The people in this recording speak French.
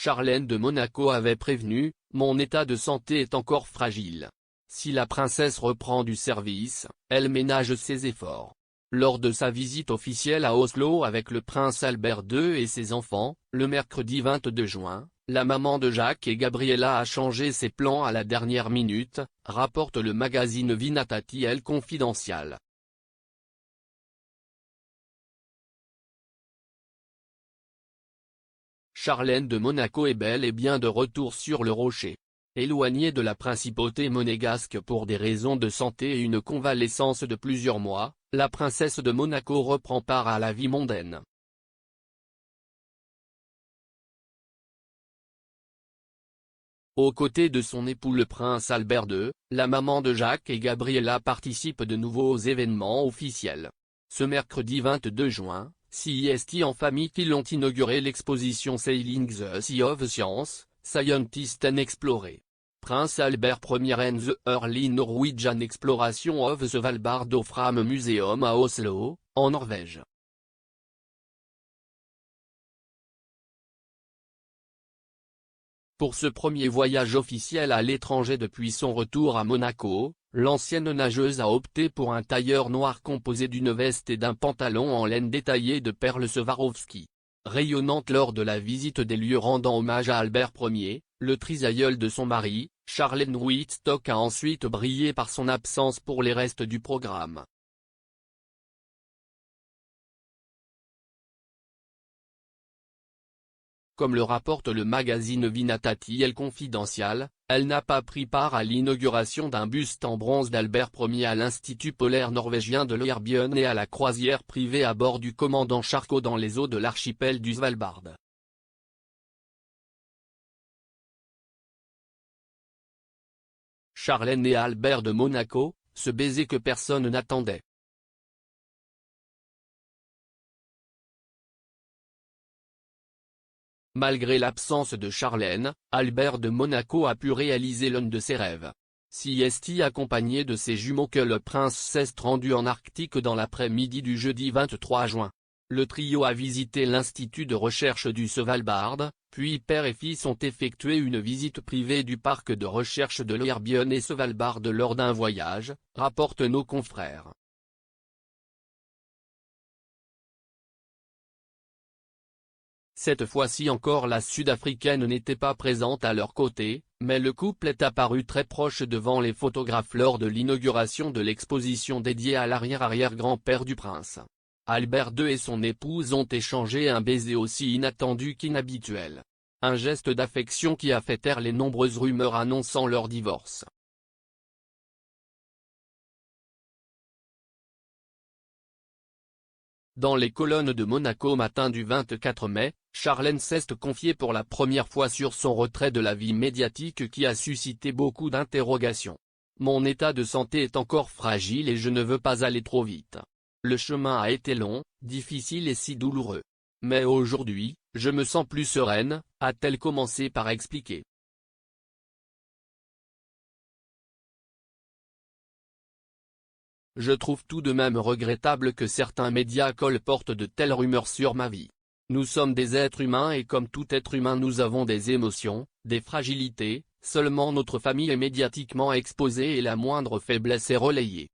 Charlène de Monaco avait prévenu, « Mon état de santé est encore fragile. » Si la princesse reprend du service, elle ménage ses efforts. Lors de sa visite officielle à Oslo avec le prince Albert II et ses enfants, le mercredi 22 juin, la maman de Jacques et Gabriella a changé ses plans à la dernière minute, rapporte le magazine Vinatati El Confidencial. Charlène de Monaco est bel et bien de retour sur le rocher. Éloignée de la principauté monégasque pour des raisons de santé et une convalescence de plusieurs mois, la princesse de Monaco reprend part à la vie mondaine. Aux côtés de son époux le prince Albert II, la maman de Jacques et Gabriella participe de nouveau aux événements officiels. Ce mercredi 22 juin, CIST en famille qu'ils ont inauguré l'exposition Sailing the Sea of Science, Scientist and Explorer. Prince Albert Ier and the Early Norwegian Exploration of the Svalbard au Fram Museum à Oslo, en Norvège. Pour ce premier voyage officiel à l'étranger depuis son retour à Monaco, l'ancienne nageuse a opté pour un tailleur noir composé d'une veste et d'un pantalon en laine détaillé de perles Swarovski. Rayonnante lors de la visite des lieux rendant hommage à Albert Ier, le trisaïeul de son mari, Charlène Whitstock a ensuite brillé par son absence pour les restes du programme. Comme le rapporte le magazine Vinatati El Confidencial, elle n'a pas pris part à l'inauguration d'un buste en bronze d'Albert Ier à l'Institut polaire norvégien de Longyearbyen et à la croisière privée à bord du commandant Charcot dans les eaux de l'archipel du Svalbard. Charlène et Albert de Monaco, ce baiser que personne n'attendait. Malgré l'absence de Charlène, Albert de Monaco a pu réaliser l'un de ses rêves. CIST accompagné de ses jumeaux que le prince s'est rendu en Arctique dans l'après-midi du jeudi 23 juin. Le trio a visité l'Institut de recherche du Svalbard, puis père et fils ont effectué une visite privée du parc de recherche de Longyearbyen et Svalbard lors d'un voyage, rapportent nos confrères. Cette fois-ci encore la Sud-Africaine n'était pas présente à leur côté, mais le couple est apparu très proche devant les photographes lors de l'inauguration de l'exposition dédiée à l'arrière-arrière-grand-père du prince. Albert II et son épouse ont échangé un baiser aussi inattendu qu'inhabituel. Un geste d'affection qui a fait taire les nombreuses rumeurs annonçant leur divorce. Dans les colonnes de Monaco matin du 24 mai, Charlène s'est confiée pour la première fois sur son retrait de la vie médiatique qui a suscité beaucoup d'interrogations. « Mon état de santé est encore fragile et je ne veux pas aller trop vite. Le chemin a été long, difficile et si douloureux. Mais aujourd'hui, je me sens plus sereine », a-t-elle commencé par expliquer. Je trouve tout de même regrettable que certains médias colportent de telles rumeurs sur ma vie. Nous sommes des êtres humains et comme tout être humain nous avons des émotions, des fragilités, seulement notre famille est médiatiquement exposée et la moindre faiblesse est relayée.